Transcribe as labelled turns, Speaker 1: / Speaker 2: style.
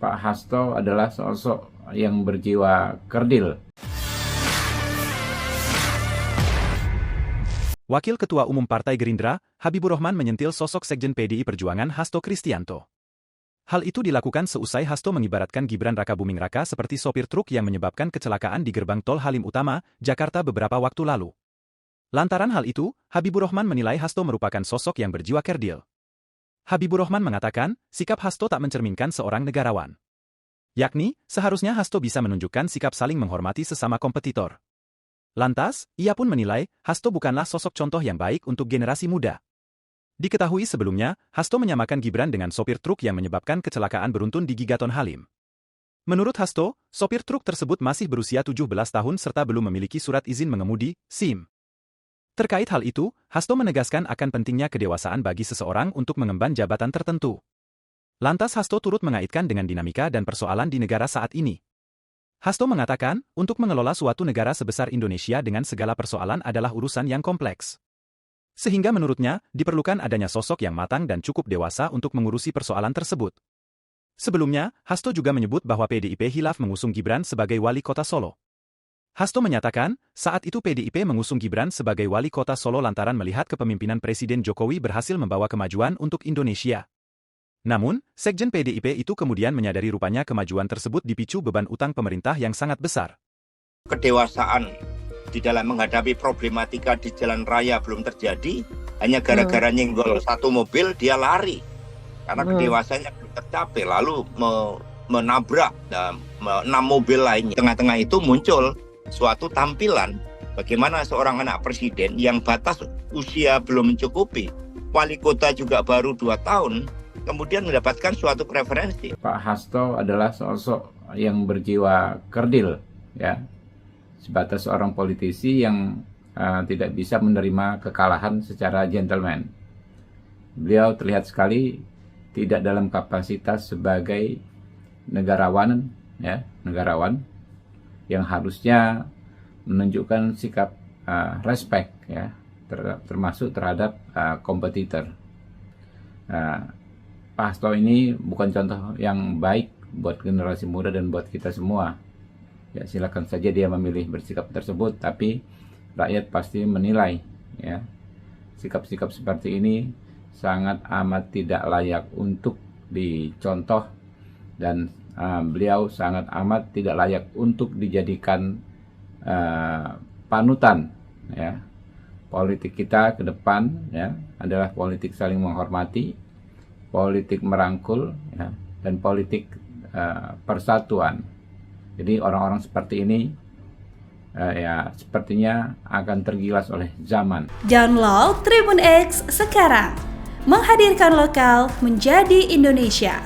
Speaker 1: Pak Hasto adalah sosok yang berjiwa kerdil.
Speaker 2: Wakil Ketua Umum Partai Gerindra, Habibur Rahman menyentil sosok Sekjen PDI Perjuangan Hasto Kristianto. Hal itu dilakukan seusai Hasto mengibaratkan Gibran Rakabuming Raka seperti sopir truk yang menyebabkan kecelakaan di gerbang tol Halim Utama, Jakarta beberapa waktu lalu. Lantaran hal itu, Habibur Rahman menilai Hasto merupakan sosok yang berjiwa kerdil. Habibur Rahman mengatakan, sikap Hasto tak mencerminkan seorang negarawan. Yakni, seharusnya Hasto bisa menunjukkan sikap saling menghormati sesama kompetitor. Lantas, ia pun menilai, Hasto bukanlah sosok contoh yang baik untuk generasi muda. Diketahui sebelumnya, Hasto menyamakan Gibran dengan sopir truk yang menyebabkan kecelakaan beruntun di Gigaton Halim. Menurut Hasto, sopir truk tersebut masih berusia 17 tahun serta belum memiliki surat izin mengemudi, SIM. Terkait hal itu, Hasto menegaskan akan pentingnya kedewasaan bagi seseorang untuk mengemban jabatan tertentu. Lantas Hasto turut mengaitkan dengan dinamika dan persoalan di negara saat ini. Hasto mengatakan, untuk mengelola suatu negara sebesar Indonesia dengan segala persoalan adalah urusan yang kompleks. Sehingga menurutnya, diperlukan adanya sosok yang matang dan cukup dewasa untuk mengurusi persoalan tersebut. Sebelumnya, Hasto juga menyebut bahwa PDIP hilaf mengusung Gibran sebagai wali kota Solo. Hasto menyatakan, saat itu PDIP mengusung Gibran sebagai wali kota Solo lantaran melihat kepemimpinan Presiden Jokowi berhasil membawa kemajuan untuk Indonesia. Namun, Sekjen PDIP itu kemudian menyadari rupanya kemajuan tersebut dipicu beban utang pemerintah yang sangat besar.
Speaker 3: Kedewasaan di dalam menghadapi problematika di jalan raya belum terjadi, hanya gara-gara nyenggol satu mobil dia lari. Karena kedewasannya belum tercapai, lalu menabrak 6 mobil lainnya. Tengah-tengah itu muncul suatu tampilan bagaimana seorang anak presiden yang batas usia belum mencukupi, wali kota juga baru 2 tahun, kemudian mendapatkan suatu preferensi.
Speaker 1: Pak Hasto adalah sosok yang berjiwa kerdil, ya, sebatas seorang politisi yang tidak bisa menerima kekalahan secara gentleman. Beliau terlihat sekali tidak dalam kapasitas sebagai negarawan, ya, negarawan yang harusnya menunjukkan sikap respect, ya, termasuk terhadap kompetitor. Pak Hasto ini bukan contoh yang baik buat generasi muda dan buat kita semua. Ya, silakan saja dia memilih bersikap tersebut, tapi rakyat pasti menilai, ya, sikap-sikap seperti ini sangat amat tidak layak untuk dicontoh dan beliau sangat amat tidak layak untuk dijadikan panutan, ya. Politik kita ke depan, ya, adalah politik saling menghormati, politik merangkul, ya, dan politik persatuan. Jadi orang-orang seperti ini ya sepertinya akan tergilas oleh zaman.
Speaker 4: Download Tribun X sekarang, menghadirkan lokal menjadi Indonesia.